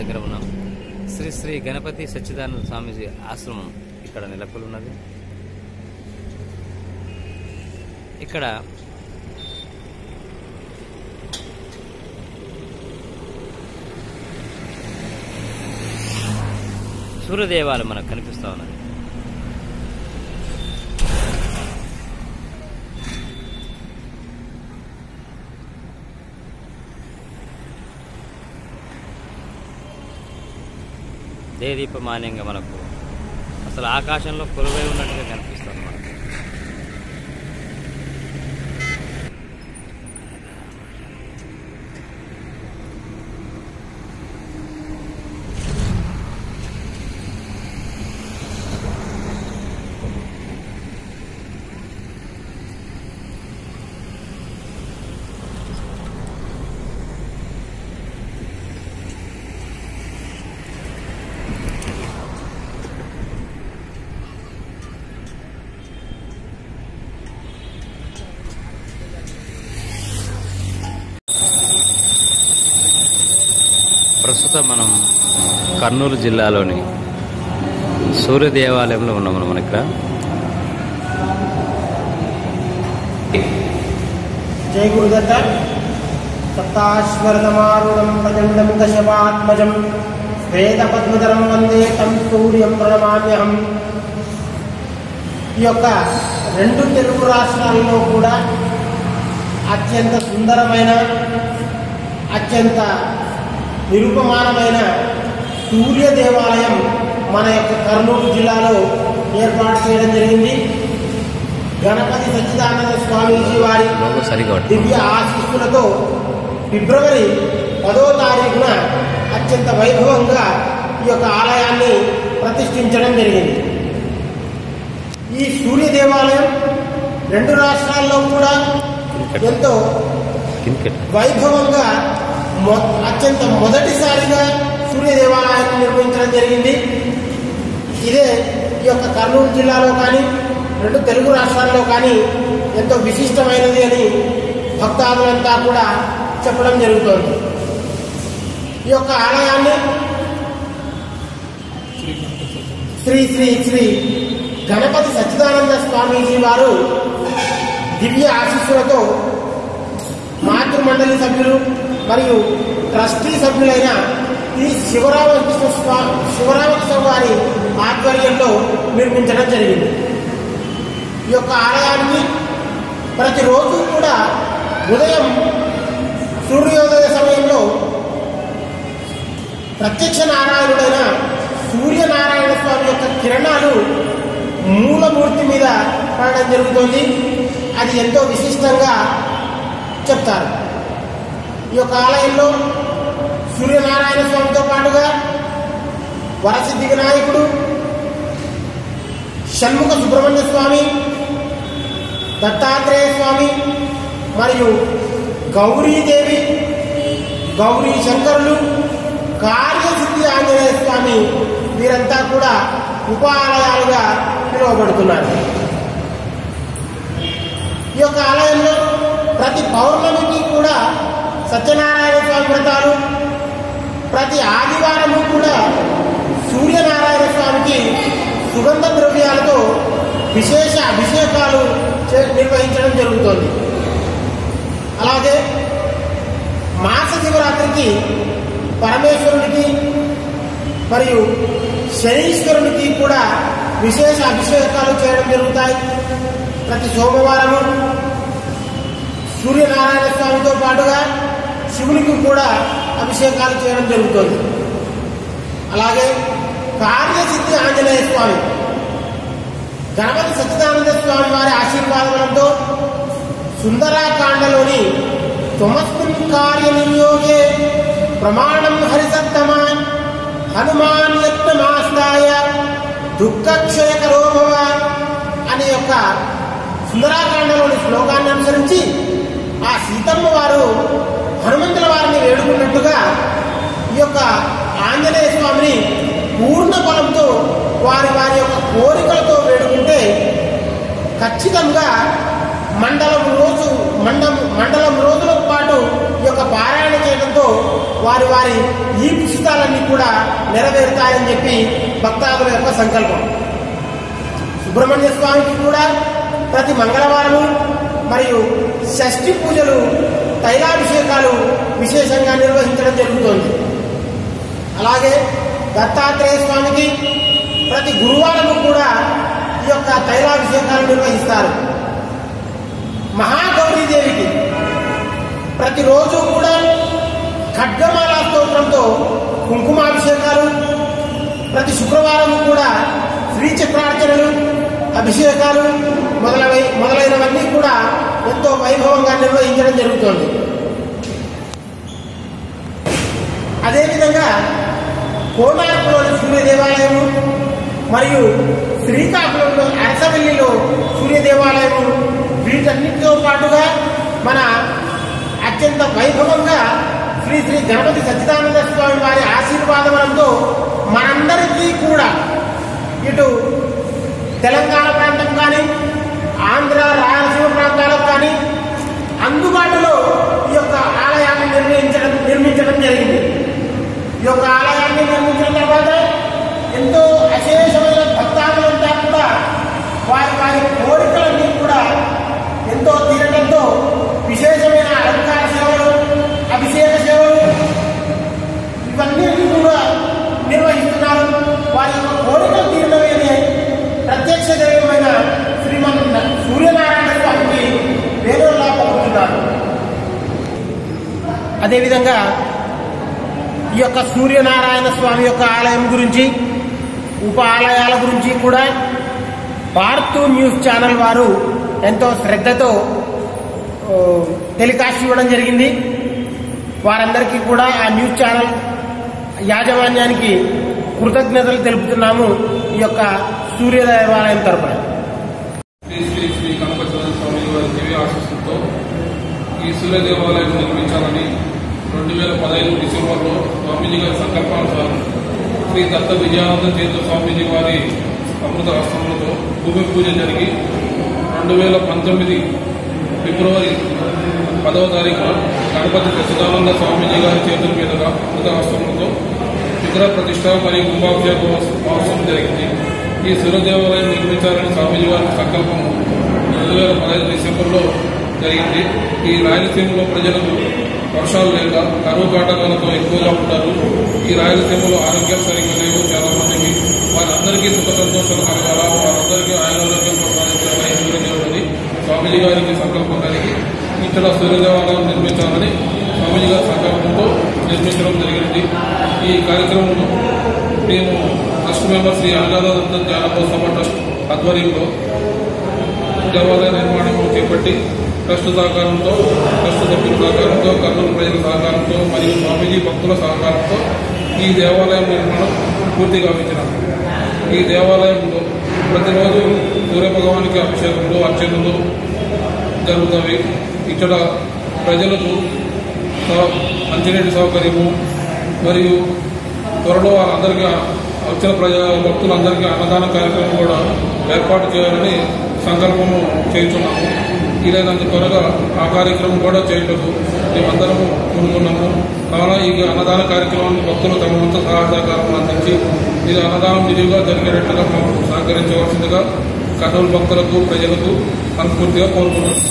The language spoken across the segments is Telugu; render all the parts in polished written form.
దగ్గర ఉన్నాం. శ్రీ శ్రీ గణపతి సచ్చిదానంద స్వామీజీ ఆశ్రమం ఇక్కడ నెలకొల్లి ఉన్నది. ఇక్కడ సూర్యదేవాలయం మనకు కనిపిస్తూ ఉన్నది. దేదీపమాన్యంగా మనకు అసలు ఆకాశంలో కొలువై ఉన్నట్టుగా కనిపిస్తుంది మనకు. ప్రస్తుతం మనం కర్నూలు జిల్లాలోని సూర్య దేవాలయంలో ఉన్నాం. మనం ఇక్కడ జై గురుదత్త. సప్తాశ్వరతమారుణం ప్రచండం దశపాత్మజం శ్వేత పద్మధరం వందే తం సూర్యం ప్రణమామ్యహం. ఈ యొక్క రెండు తెలుగు రాష్ట్రాల్లో కూడా అత్యంత సుందరమైన, అత్యంత నిరుపమానమైన సూర్య దేవాలయం మన యొక్క కర్నూలు జిల్లాలో ఏర్పాటు చేయడం జరిగింది. గణపతి సచ్చిదానంద స్వామీజీ వారి దివ్య ఆశీస్సులతో ఫిబ్రవరి 10వ తారీఖున అత్యంత వైభవంగా ఈ యొక్క ఆలయాన్ని ప్రతిష్ఠించడం జరిగింది. ఈ సూర్య దేవాలయం రెండు రాష్ట్రాల్లో కూడా ఎంతో వైభవంగా అత్యంత మొదటిసారిగా సూర్య దేవాలయాన్ని నిర్మించడం జరిగింది. ఇదే ఈ యొక్క కర్నూలు జిల్లాలో కానీ రెండు తెలుగు రాష్ట్రాల్లో కానీ ఎంతో విశిష్టమైనది అని భక్తాదులంతా కూడా చెప్పడం జరుగుతోంది. ఈ యొక్క ఆలయాన్ని శ్రీ శ్రీ శ్రీ గణపతి సచ్చిదానంద స్వామీజీ వారు దివ్య ఆశీస్సులతో మాతృమండలి సభ్యులు మరియు ట్రస్టీ సభ్యులైన ఈ శివరామకృష్ణ వారి ఆధ్వర్యంలో నిర్మించడం జరిగింది. ఈ యొక్క ఆలయానికి ప్రతిరోజు కూడా ఉదయం సూర్యోదయ సమయంలో ప్రత్యక్ష నారాయణుడైన సూర్యనారాయణ స్వామి యొక్క కిరణాలు మూలమూర్తి మీద పడడం జరుగుతుంది. అది ఎంతో విశిష్టంగా చెప్తారు. ఈ యొక్క ఆలయంలో సూర్యనారాయణ స్వామితో పాటుగా వరసిద్ధి వినాయకుడు, షణ్ముఖ సుబ్రహ్మణ్య స్వామి, దత్తాత్రేయ స్వామి మరియు గౌరీదేవి, గౌరీ శంకరులు, కార్యసిద్ధి ఆంజనేయ స్వామి వీరంతా కూడా ఉపాలయాలుగా పిలువబడుతున్నారు. ఈ యొక్క ఆలయంలో ప్రతి పౌర్ణమికి కూడా సత్యనారాయణ స్వామి వ్రతాలు, ప్రతి ఆదివారము కూడా సూర్యనారాయణ స్వామికి సుగంధ ద్రవ్యాలతో విశేష అభిషేకాలు నిర్వహించడం జరుగుతోంది. అలాగే మాస శివరాత్రికి పరమేశ్వరునికి మరియు శనీశ్వరునికి కూడా విశేష అభిషేకాలు చేయడం జరుగుతాయి. ప్రతి సోమవారము సూర్యనారాయణ స్వామితో పాటుగా శివునికి కూడా అభిషేకాలు చేయడం జరుగుతుంది. అలాగే కార్యసిద్ధి ఆంజనేయ స్వామి, గణపతి సచ్చిదానంద స్వామి వారి ఆశీర్వాదములతో సుందరాకాండలోని త్వమస్మిన్ కార్య నియోగే ప్రమాణం హరిసత్తమాన్ హనుమాన్ యత్నమాస్తాయ దుఃఖక్షయకరో భవ అనే యొక్క సుందరాకాండలోని శ్లోకాన్ని అనుసరించి ఆ సీతమ్మ వారు హనుమంతుల వారిని వేడుకున్నట్టుగా ఈ యొక్క ఆంజనేయ స్వామిని పూర్ణ బలంతో వారి వారి యొక్క కోరికలతో వేడుకుంటే ఖచ్చితంగా మండలం రోజు మండలం రోజుల పాటు ఈ యొక్క పారాయణ చేయడంతో వారి ఈ పుస్తకాలన్నీ కూడా నెరవేరుతాయని చెప్పి భక్తాదుల యొక్క సంకల్పం. సుబ్రహ్మణ్య స్వామికి కూడా ప్రతి మంగళవారము మరియు షష్ఠి పూజలు తైలాభిషేకాలు విశేషంగా నిర్వహించడం జరుగుతోంది. అలాగే దత్తాత్రేయ స్వామికి ప్రతి గురువారము కూడా ఈ యొక్క తైలాభిషేకాలు నిర్వహిస్తారు. మహాగౌరీదేవికి ప్రతిరోజు కూడా ఖడ్గమాల స్తోత్రంతో కుంకుమాభిషేకాలు, ప్రతి శుక్రవారం కూడా శ్రీచక్రార్చనలు, అభిషేకాలు మొదలైనవన్నీ కూడా ఎంతో వైభవంగా నిర్వహించడం జరుగుతోంది. అదేవిధంగా కోనార్కులోని సూర్య దేవాలయము మరియు శ్రీకాకుళంలో అరసవల్లిలో సూర్య దేవాలయము, వీటన్నిటితో పాటుగా మన అత్యంత వైభవంగా శ్రీ శ్రీ గణపతి సచ్చిదానంద స్వామి వారి ఆశీర్వాదములతో మనందరికీ కూడా ఇటు తెలంగాణ ప్రాంతం కానీ ఆంధ్ర రాయలసీమ ప్రాంతాలకు కానీ అందుబాటులో ఈ యొక్క ఆలయాన్ని నిర్మించడం జరిగింది. ఈ యొక్క ఆలయాన్ని నిర్మించిన తర్వాత ఎంతో అశేషమైన భక్తాదులంతా కూడా వారి కోరికలన్నీ కూడా ఎంతో తీరడంతో విశేషమైన అలంకార సేవలు, అభిషేక సేవలు ఇవన్నీ కూడా నిర్వహిస్తున్నారు. వారి యొక్క కోరికలు తీరడమే ప్రత్యక్ష దైవమైన శ్రీమన్ సూర్యనారాయణ స్వామికి వేదోల్లా పలుకుతున్నారు. అదేవిధంగా ఈ యొక్క సూర్యనారాయణ స్వామి యొక్క ఆలయం గురించి, ఉప ఆలయాల గురించి కూడా భారత్ న్యూస్ ఛానల్ వారు ఎంతో శ్రద్ధతో టెలికాస్ట్ ఇవ్వడం జరిగింది. వారందరికీ కూడా ఆ న్యూస్ ఛానల్ యాజమాన్యానికి కృతజ్ఞతలు తెలుపుతున్నాము. ఈ యొక్క సూర్య దేవాలయం తరపున శ్రీ గణపతి స్వామి వారి దివ్య ఆశీస్సులతో ఈ సూర్య దేవాలయం నిర్మించాలని 2015 డిసెంబర్లో స్వామీజీ గారి సంకల్పానుసారం శ్రీ దత్త విజయానంద తీర్థ స్వామీజీ వారి అమృత హస్తములతో భూమి పూజ జరిగి 2019 ఫిబ్రవరి 10వ తారీఖున గణపతి సచ్చిదానంద స్వామీజీ గారి చేతుల మీదుగా అమృత హస్తములతో విగ్రహ ప్రతిష్ట మరియు కుంభాభిషేక మహోత్సవం జరిగింది. ఈ సూర్య దేవాలయం నిర్మించాలని స్వామీజీ వారి సంకల్పం 2015 డిసెంబర్లో జరిగింది. ఈ రాయలసీమలో ప్రజలకు వర్షాలు లేక కరువు కాటకాలతో ఎక్కువగా ఉంటారు. ఈ రాయలసీమలో ఆరోగ్యం సరిగ్గా లేవు చాలా మందికి. వారందరికీ సుఖ సంతోషాలు కలగాల, వారందరికీ ఆయుర్వేదం ప్రసాదించాలని సూర్యదేవుడిని స్వామీజీ గారికి సంకల్పం కలిగి ఇక్కడ సూర్య దేవాలయం నిర్మించాలని స్వామీజీ గారి సంకల్పంతో నిర్మించడం జరిగింది. ఈ కార్యక్రమంలో మేము trust member Shri Anuradha Gnanotsava trust ఆధ్వర్యంలో దేవాలయ నిర్మాణం చేపట్టి ట్రస్ట్ సహకారంతో, ట్రస్ట్ సభ్యుల సహకారంతో, కర్నూలు ప్రజల సహకారంతో మరియు స్వామీజీ భక్తుల సహకారంతో ఈ దేవాలయం నిర్మాణం పూర్తి గావించినాం. ఈ దేవాలయంలో ప్రతిరోజు సూర్యభగవానికి అభిషేకములు, అర్చనలు జరుగుతాయి. ఇక్కడ ప్రజలకు మంచినీటి సౌకర్యము మరియు త్వరలో వాళ్ళందరికీ వచ్చిన భక్తులందరికీ అన్నదాన కార్యక్రమం కూడా ఏర్పాటు చేయాలని సంకల్పము చేస్తున్నాము. వీలైనంత త్వరగా ఆ కార్యక్రమం కూడా చేయటకు మేమందరము కోరుతున్నాము. కావున ఈ అన్నదాన కార్యక్రమాన్ని భక్తులు తమ వంత సహాయ సహకారం అందించి ఇది అన్నదానం నిజంగా జరిగేటట్లుగా మాకు సహకరించవలసిందిగా కర్నూలు భక్తులకు, ప్రజలకు మనస్ఫూర్తిగా కోరుతున్నాము.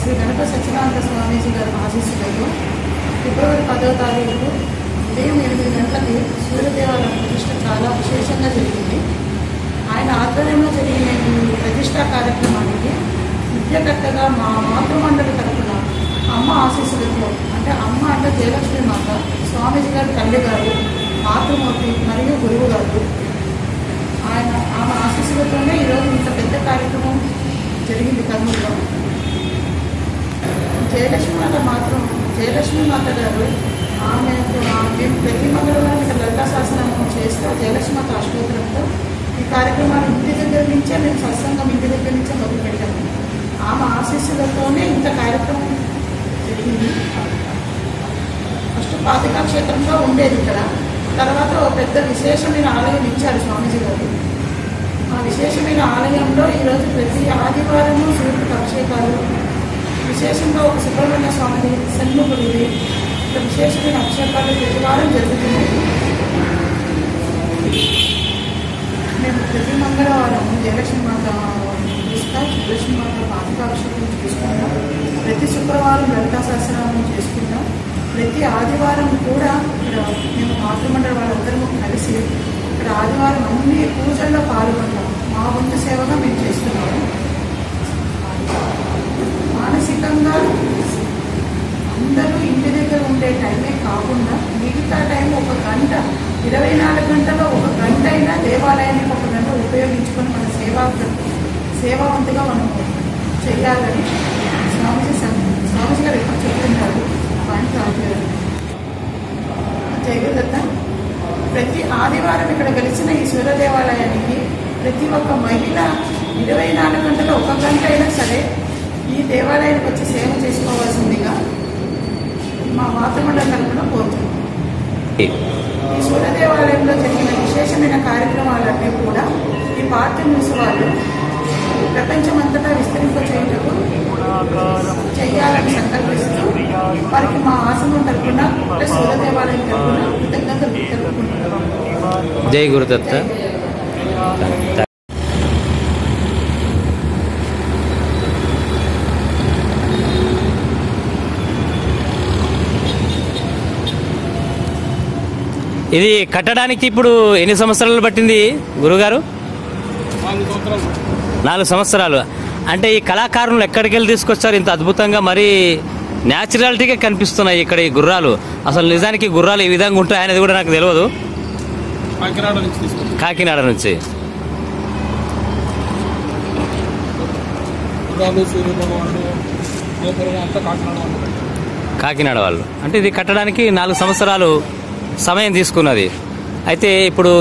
శ్రీ గణపతి సచ్చిదానంద స్వామీజీ గారి ఆశీస్సులతో ఫిబ్రవరి 10వ తారీఖు ఉదయం 8 గంటలకి సూర్యదేవాలయం ప్రతిష్ట చాలా విశేషంగా జరిగింది. ఆయన ఆధ్వర్యంలో జరిగిన ఈ ప్రతిష్టా కార్యక్రమానికి ముఖ్యకర్తగా మా మాతృమండలి తరఫున అమ్మ ఆశీస్సులతో, అంటే అమ్మ అంటే జయలక్ష్మి మాత, స్వామీజీ గారి తల్లి గారు, మాతృమూర్తి మరియు గురువు గారు, ఆమె ఆశీస్సులతోనే ఈరోజు ఇంత పెద్ద కార్యక్రమం జరిగింది కర్నూలులో. జయలక్ష్మి మాత గారు మేము ప్రతి మంగళవారం ఇక్కడ లలితా శాసనం చేస్తూ జయలక్ష్మి మాత అష్టోత్తరంతో ఈ కార్యక్రమాన్ని ఇంటి దగ్గర నుంచే మేము సత్సంగం ఇంటి దగ్గర నుంచే మొదలు పెట్టాము. ఆమె ఆశీస్సులతోనే ఇంత కార్యక్రమం జరిగింది. ఫస్ట్ పాతికా క్షేత్రంగా ఉండేది ఇక్కడ. తర్వాత ఒక పెద్ద విశేషమైన ఆలయం ఇచ్చారు స్వామీజీ గారు. ఆ విశేషమైన ఆలయంలో ఈరోజు ప్రతి ఆదివారము సూర్యుడికి అభిషేకాలు, విశేషంగా ఒక సుబ్రహ్మణ్య స్వామిది సన్ముఖుడిది ఇక్కడ విశేషమైన అభిషేకాలు ప్రతి వారం జరుగుతున్నాయి. మేము ప్రతి మంగళవారం జయలక్ష్మి మాత లక్ష్మీ మాత పాతికాభిషేకం చేసుకుంటాం. ప్రతి శుక్రవారం లలితా సహస్రనామం చేసుకుంటాం. ప్రతి ఆదివారం కూడా ఇక్కడ మేము మాతృమండలి వాళ్ళందరము కలిసి ఇక్కడ ఆదివారం అన్ని పూజల్లో పాల్గొంటాం. మా వంతు సేవగా మేము చేస్తున్నాము. మానసికంగా అందరూ ఇంటి దగ్గర ఉండే టైమే కాకుండా మిగతా టైం ఒక గంట, 24 గంటలో ఒక గంట అయినా దేవాలయానికి ఒక గంట ఉపయోగించుకొని మన సేవావంతుగా మనం చేయాలని స్వామీజీ గారు ఎప్పుడు చెప్తుంటారు. జయగురుదత్త ప్రతి ఆదివారం ఇక్కడ కలిసిన ఈ సూర్య దేవాలయానికి ప్రతి ఒక్క మహిళ 24 గంటలో ఒక గంట అయినా సరే ఈ దేవాలయానికి వచ్చి సేవ చేసుకోవాల్సిందిగా మా మాతృమండలి తరపున కోరుతున్నాం. ఈ సూర్య దేవాలయంలో జరిగిన విశేషమైన కార్యక్రమాలన్నీ కూడా ఈ పార్టీ న్యూస్ వాళ్ళు ప్రపంచమంతటా విస్తరింపచేయుటకు చేయాలని సంకల్పిస్తూ వారికి మా ఆశ్రమం తరపున సూర్య దేవాలయం తరపున కృతజ్ఞతలు తెలుపుకుంటున్నాం. జై గురుదత్త. ఇది కట్టడానికి ఇప్పుడు ఎన్ని సంవత్సరాలు పట్టింది గురుగారు? 4 సంవత్సరాలు. అంటే ఈ కళాకారులు ఎక్కడికి వెళ్ళి తీసుకొచ్చారు ఇంత అద్భుతంగా? మరి న్యాచురాలిటీగా కనిపిస్తున్నాయి ఇక్కడ ఈ గుర్రాలు. అసలు నిజానికి గుర్రాలు ఈ విధంగా ఉంటాయి అనేది కూడా నాకు తెలియదు. కాకినాడ నుంచి కాకినాడ వాళ్ళు. అంటే ఇది కట్టడానికి 4 సంవత్సరాలు సమయం తీసుకున్నది. అయితే ఇప్పుడు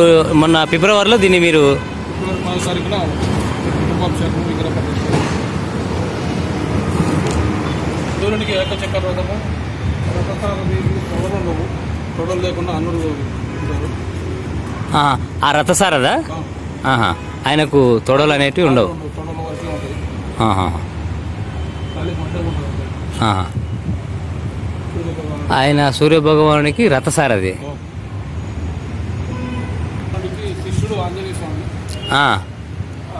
మొన్న ఫిబ్రవరిలో దీన్ని మీరు సూర్యునికి ఏకచక్ర రథము తొడలు లేకుండా అన్నుడు ఉంటారు. ఆ రథసారదా? ఆయనకు తొడలు అనేటివి ఉండవు. తొడల వరకే ఉంటుంది. ఆయన సూర్యభగవానునికి రథసారథి. శిష్యుడు ఆంజనేయ స్వామి.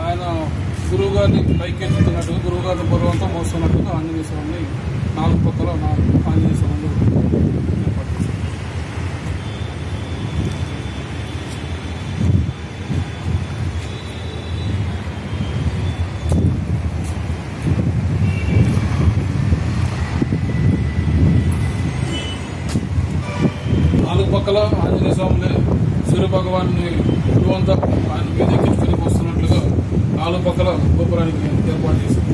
ఆయన గురువు గారిని పైకి ఎత్తుతున్నట్టుగా, గురువు గారిని బరువంతా మోస్తున్నట్టుగా ఆంజనేయ స్వామిని 4 పక్కల ఆంజనేయ స్వామి ఏర్పాటు చేశారు. పక్కల ఆంజనేయ స్వామిని సూర్య భగవాన్ని గురువంతా ఆయన మీద ఎక్కించుకొని వస్తున్నట్లుగా 4 పక్కల గోపురానికి ఏర్పాటు చేశారు.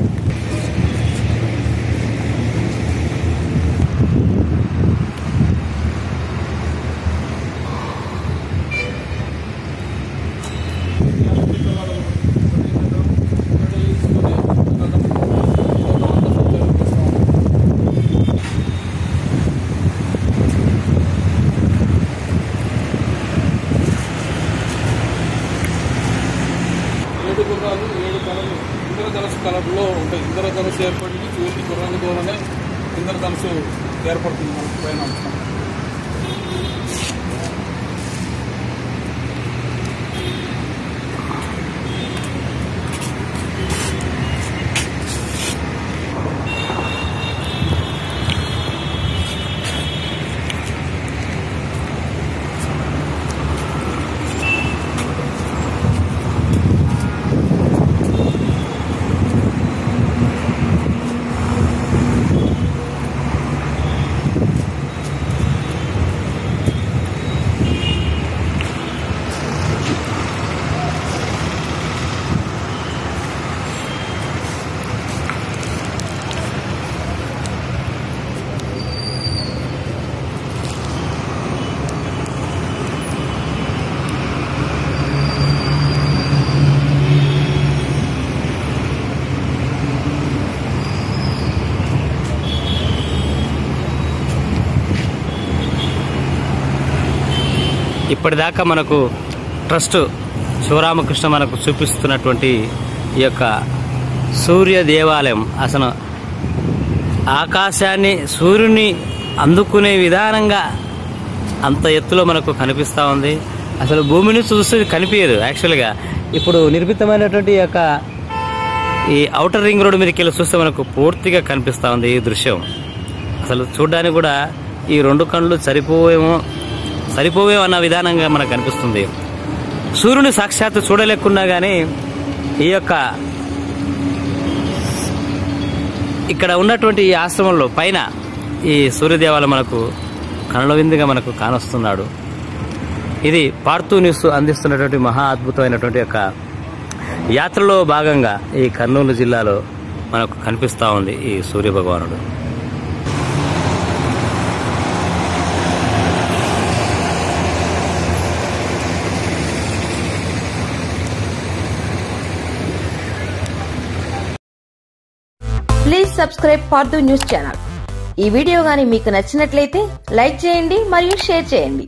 గుర్రాలు 7 కళలు ఇంద్రధనుసు కలర్లో ఉంటాయి. ఇంద్రధనుసు ఏర్పడింది చూసి గుర్రాల ద్వారానే ఇంద్రధనుసు ఏర్పడుతుంది మనకు పైన. ఇప్పటిదాకా మనకు ట్రస్ట్ శివరామకృష్ణ మనకు చూపిస్తున్నటువంటి ఈ యొక్క సూర్య దేవాలయం అసలు ఆకాశాన్ని సూర్యుని అందుకునే విధానంగా అంత ఎత్తులో మనకు కనిపిస్తూ ఉంది. అసలు భూమిని చూస్తే కనిపించదు. యాక్చువల్గా ఇప్పుడు నిర్మితమైనటువంటి యొక్క ఈ ఔటర్ రింగ్ రోడ్ మీదకి వెళ్ళి చూస్తే మనకు పూర్తిగా కనిపిస్తూ ఉంది ఈ దృశ్యం. అసలు చూడడానికి కూడా ఈ 2 కళ్ళు సరిపోవేమో అన్న విధానంగా మనకు కనిపిస్తుంది. సూర్యుని సాక్షాత్తు చూడలేకున్నా కానీ ఈ యొక్క ఇక్కడ ఉన్నటువంటి ఈ ఆశ్రమంలో పైన ఈ సూర్యదేవాలయం మనకు కనుల విందుగా మనకు కానొస్తున్నాడు. ఇది పార్థు న్యూస్ అందిస్తున్నటువంటి మహా అద్భుతమైనటువంటి యొక్క యాత్రలో భాగంగా ఈ కర్నూలు జిల్లాలో మనకు కనిపిస్తూ ఉంది ఈ సూర్య భగవానుడు. Please subscribe Partha news channel. ఈ వీడియో గాని మీకు నచ్చినట్లయితే లైక్ చేయండి మరియు షేర్ చేయండి.